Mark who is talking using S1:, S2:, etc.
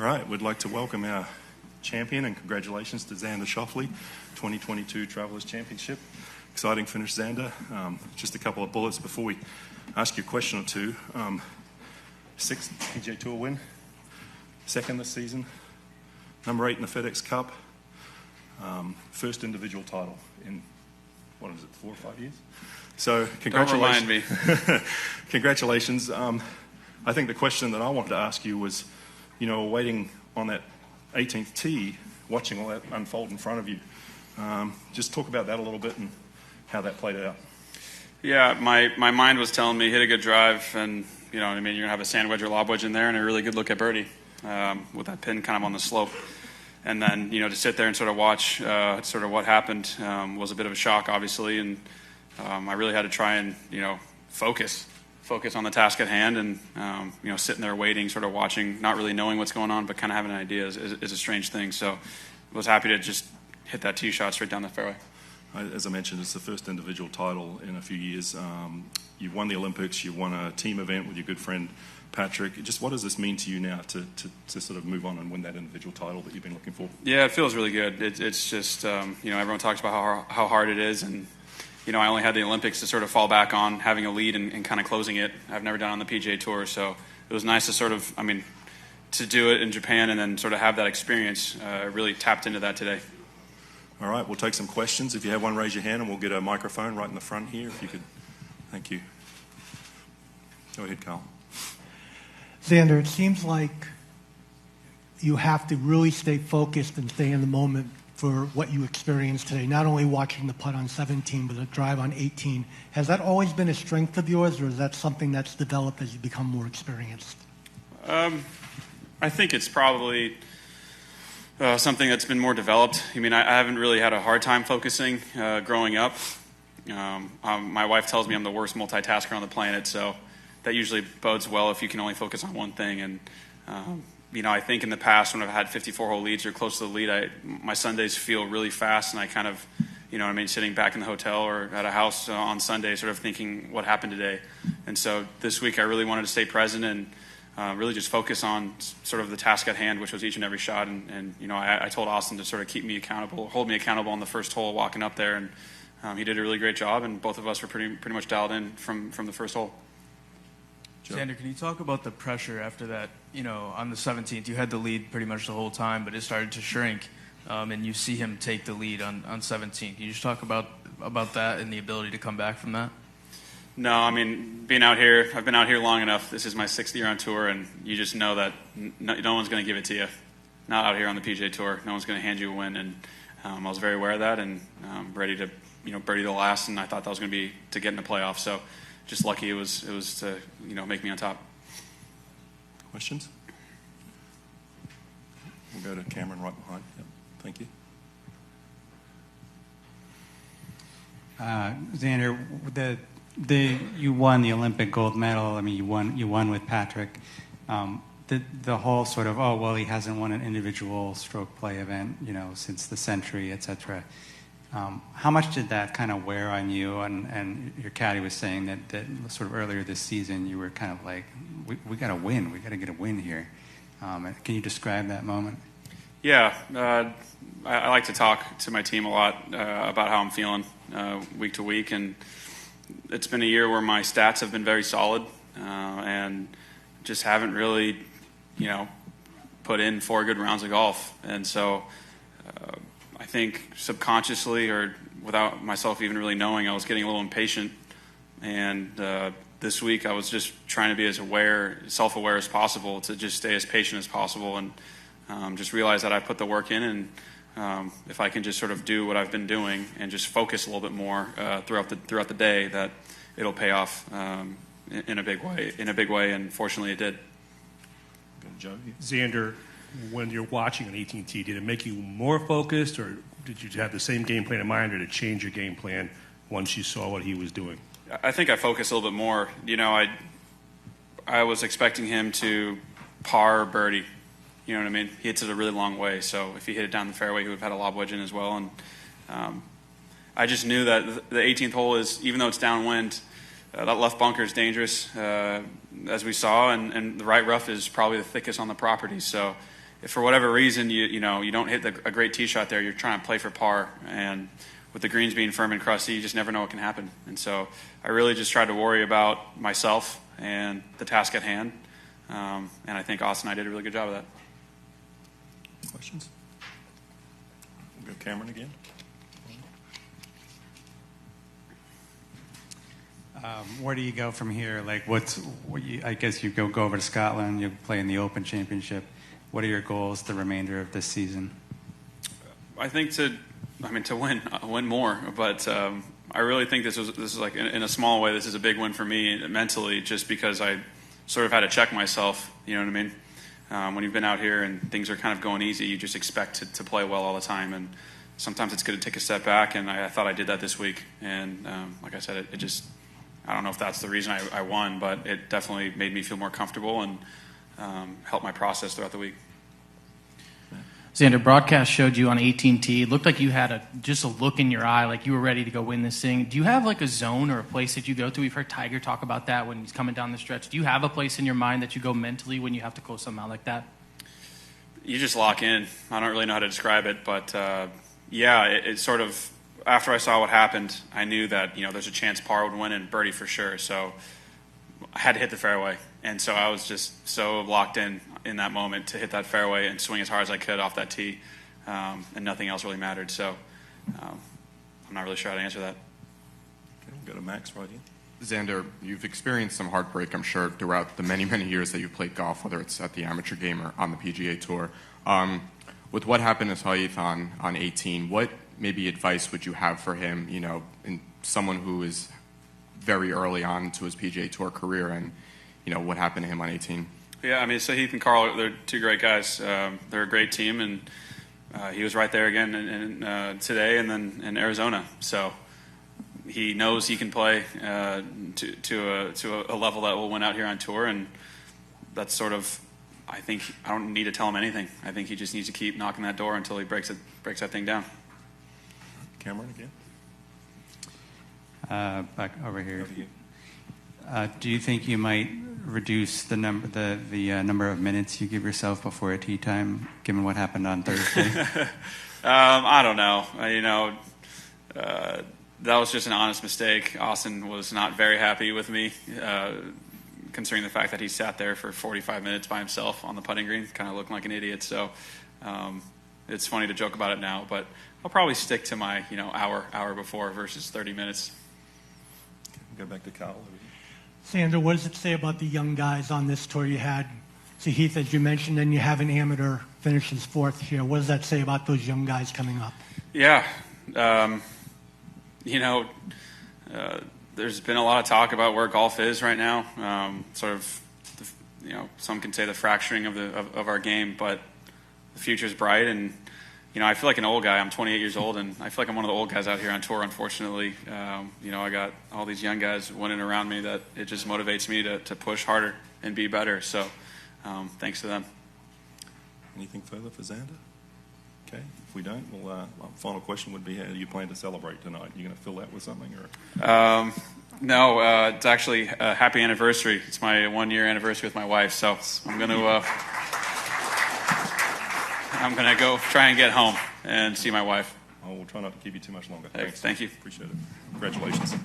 S1: All right, we'd like to welcome our champion, and congratulations to Xander Schauffele, 2022 Travelers Championship. Exciting finish, Xander. Just a couple of bullets before we ask you a question or two. Sixth PGA Tour win, second this season, number 8 in the FedEx Cup, first individual title in, 4 or 5 years? So congratulations.
S2: Don't remind me.
S1: Congratulations. I think the question that I wanted to ask you was, waiting on that 18th tee, watching all that unfold in front of you. Just talk about that a little bit and how that played out.
S2: Yeah, my mind was telling me hit a good drive, and you're gonna have a sand wedge or lob wedge in there, and a really good look at birdie with that pin kind of on the slope. And then to sit there and sort of watch sort of what happened was a bit of a shock, obviously, and I really had to try and focus on the task at hand, and sitting there waiting, sort of watching, not really knowing what's going on, but kind of having an idea is a strange thing. So I was happy to just hit that tee shot straight down the fairway.
S1: As I mentioned, it's the first individual title in a few years. You've won the Olympics, you've won a team event with your good friend Patrick. Just what does this mean to you now to sort of move on and win that individual title that you've been looking for?
S2: Yeah, it feels really good. It's just, everyone talks about how hard it is, and I only had the Olympics to sort of fall back on, having a lead and kind of closing it. I've never done it on the PGA Tour, so it was nice to sort of, to do it in Japan and then sort of have that experience. Really tapped into that today.
S1: All right, we'll take some questions. If you have one, raise your hand, and we'll get a microphone right in the front here, if you could. Thank you. Go ahead, Carl.
S3: Xander, it seems like you have to really stay focused and stay in the moment for what you experienced today, not only watching the putt on 17, but the drive on 18. Has that always been a strength of yours, or is that something that's developed as you become more experienced?
S2: I think it's probably something that's been more developed. I haven't really had a hard time focusing growing up. My wife tells me I'm the worst multitasker on the planet, so that usually bodes well if you can only focus on one thing. And I think in the past when I've had 54-hole leads or close to the lead, my Sundays feel really fast, and I kind of, sitting back in the hotel or at a house on Sunday sort of thinking what happened today. And so this week I really wanted to stay present and really just focus on sort of the task at hand, which was each and every shot. And I told Austin to sort of keep me accountable, hold me accountable on the first hole walking up there, and he did a really great job, and both of us were pretty much dialed in from the first hole.
S1: Joe.
S4: Xander, can you talk about the pressure after that? On the 17th, you had the lead pretty much the whole time, but it started to shrink, and you see him take the lead on 17. Can you just talk about that and the ability to come back from that?
S2: No, being out here, I've been out here long enough. This is my 6th year on tour, and you just know that no one's going to give it to you. Not out here on the PGA Tour. No one's going to hand you a win, and I was very aware of that, and ready to birdie the last, and I thought that was going to be to get in the playoff. So just lucky it was to make me on top.
S1: Questions? We'll go to Cameron right behind. Yep. Thank you.
S5: Xander, you won the Olympic gold medal. You won with Patrick. The whole sort of he hasn't won an individual stroke play event since the century, etc. How much did that kind of wear on you? And your caddy was saying that sort of earlier this season you were kind of like, we got to win. We got to get a win here. Can you describe that moment?
S2: Yeah, I like to talk to my team a lot about how I'm feeling week to week, and it's been a year where my stats have been very solid and just haven't really, put in 4 good rounds of golf. And so I think subconsciously or without myself even really knowing, I was getting a little impatient. And this week I was just trying to be as self-aware as possible, to just stay as patient as possible, and just realize that I put the work in, and if I can just sort of do what I've been doing and just focus a little bit more throughout the day, that it'll pay off in a big way, and fortunately it did.
S1: Joe?
S6: Xander, when you're watching an 18T, did it make you more focused, or did you have the same game plan in mind, or did it change your game plan once you saw what he was doing?
S2: I think I focused a little bit more. I was expecting him to par birdie. You know what I mean? He hits it a really long way, so if he hit it down the fairway, he would have had a lob wedge in as well. And I just knew that the 18th hole is, even though it's downwind, that left bunker is dangerous, as we saw, and the right rough is probably the thickest on the property. So if for whatever reason you don't hit a great tee shot there, you're trying to play for par, and with the greens being firm and crusty, you just never know what can happen. And so I really just tried to worry about myself and the task at hand, and I think Austin and I did a really good job of that.
S1: Questions? We'll go Cameron again.
S5: Where do you go from here? Like, I guess you go over to Scotland. You play in the Open Championship. What are your goals the remainder of this season?
S2: I think to win more. But I really think this is like in a small way. This is a big win for me mentally, just because I sort of had to check myself. You know what I mean? When you've been out here and things are kind of going easy, you just expect to play well all the time, and sometimes it's good to take a step back. And I thought I did that this week. And like I said, it just, I don't know if that's the reason I won, but it definitely made me feel more comfortable and helped my process throughout the week.
S7: Xander, broadcast showed you on 18T. It looked like you had just a look in your eye, like you were ready to go win this thing. Do you have like a zone or a place that you go to? We've heard Tiger talk about that when he's coming down the stretch. Do you have a place in your mind that you go mentally when you have to close something out like that?
S2: You just lock in. I don't really know how to describe it, but it sort of, after I saw what happened, I knew that there's a chance par would win and birdie for sure. So I had to hit the fairway, and so I was just so locked in that moment to hit that fairway and swing as hard as I could off that tee, and nothing else really mattered. So I'm not really sure how to answer that.
S1: Okay, we'll go to Max right here.
S8: Xander, you've experienced some heartbreak, I'm sure, throughout the many, many years that you've played golf, whether it's at the amateur game or on the PGA Tour. With what happened to Saeed on 18, what maybe advice would you have for him, and someone who is very early on to his PGA Tour career, and, what happened to him on 18?
S2: Yeah, I mean, Saeed and Carl, they're two great guys. They're a great team, and he was right there again today and then in Arizona. So he knows he can play to a level that will win out here on tour, and that's sort of, I think, I don't need to tell him anything. I think he just needs to keep knocking that door until he breaks that thing down.
S1: Cameron again.
S5: Back over here. Do you think you might reduce the number of minutes you give yourself before a tee time, given what happened on Thursday?
S2: I don't know. That was just an honest mistake. Austin was not very happy with me, considering the fact that he sat there for 45 minutes by himself on the putting green, kind of looking like an idiot. So it's funny to joke about it now, but I'll probably stick to my hour before versus 30 minutes.
S1: Go back to Kyle over here.
S3: Xander, what does it say about the young guys on this tour you had? So Heath, as you mentioned, then you have an amateur finishes fourth here. What does that say about those young guys coming up?
S2: Yeah. There's been a lot of talk about where golf is right now. Some can say the fracturing of our game, but the future's bright. And I feel like an old guy. I'm 28 years old, and I feel like I'm one of the old guys out here on tour. Unfortunately, I got all these young guys winning around me that it just motivates me to push harder and be better. So, thanks to them.
S1: Anything further for Xander? Okay. If we don't, well, my final question would be: how do you plan to celebrate tonight? You going to fill that with something, or?
S2: No, it's actually a happy anniversary. It's my 1-year anniversary with my wife, so I'm gonna go try and get home and see my wife.
S1: I will try not to keep you too much longer.
S2: Thanks. Thank you.
S1: Appreciate it. Congratulations.